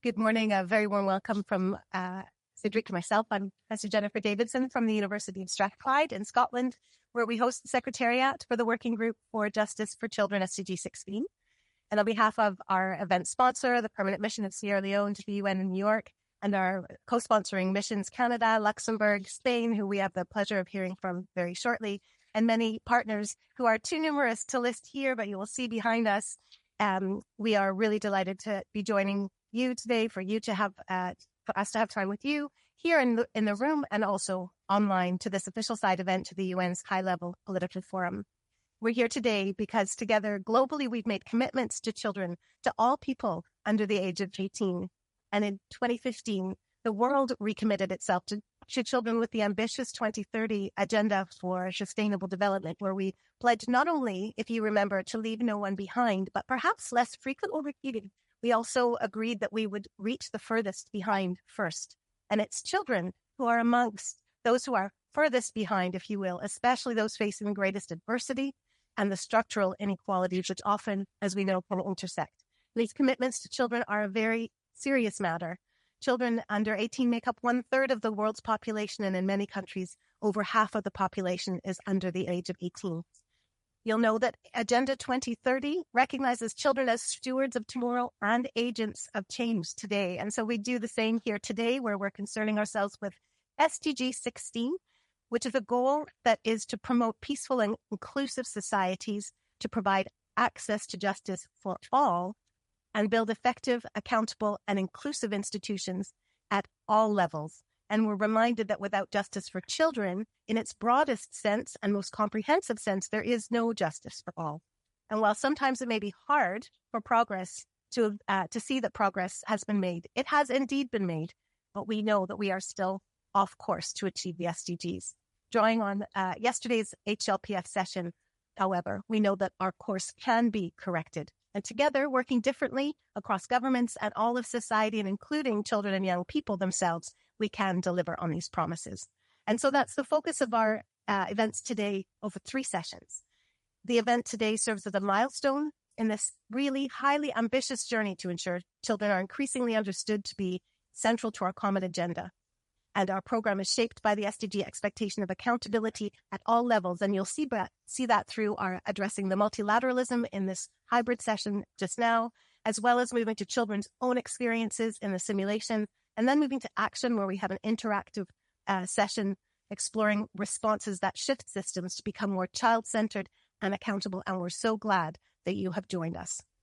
Good morning. A very warm welcome from Cedric and myself. I'm Professor Jennifer Davidson from the University of Strathclyde in Scotland, where we host the Secretariat for the Working Group for Justice for Children, SDG 16. And on behalf of our event sponsor, the Permanent Mission of Sierra Leone to the UN in New York, and our co-sponsoring missions, Canada, Luxembourg, Spain, who we have the pleasure of hearing from very shortly, and many partners who are too numerous to list here, but you will see behind us. We are really delighted to be joining you today, for you to have, for us to have time with you here in the room and also online to this official side event to the UN's high-level political forum. We're here today because together globally we've made commitments to children, to all people under the age of 18. And in 2015, the world recommitted itself to children with the ambitious 2030 Agenda for Sustainable Development, where we pledged not only, if you remember, to leave no one behind, but perhaps less frequent or repeated, we also agreed that we would reach the furthest behind first. And it's children who are amongst those who are furthest behind, if you will, especially those facing the greatest adversity and the structural inequalities, which often, as we know, can intersect. These commitments to children are a very serious matter. Children under 18 make up 1/3 of the world's population, and in many countries, over half of the population is under the age of 18. You'll know that Agenda 2030 recognizes children as stewards of tomorrow and agents of change today. And so we do the same here today, where we're concerning ourselves with SDG 16, which is a goal that is to promote peaceful and inclusive societies, to provide access to justice for all, and build effective, accountable, and inclusive institutions at all levels. And we're reminded that without justice for children, in its broadest sense and most comprehensive sense, there is no justice for all. And while sometimes it may be hard for progress to see that progress has been made, it has indeed been made, but we know that we are still off course to achieve the SDGs. Drawing on yesterday's HLPF session, however, we know that our course can be corrected. And together, working differently across governments and all of society, and including children and young people themselves, we can deliver on these promises. And so that's the focus of our events today over 3 sessions. The event today serves as a milestone in this really highly ambitious journey to ensure children are increasingly understood to be central to our common agenda. And our program is shaped by the SDG expectation of accountability at all levels. And you'll see that through our addressing the multilateralism in this hybrid session just now, as well as moving to children's own experiences in the simulation, and then moving to action, where we have an interactive session exploring responses that shift systems to become more child-centered and accountable. And we're so glad that you have joined us.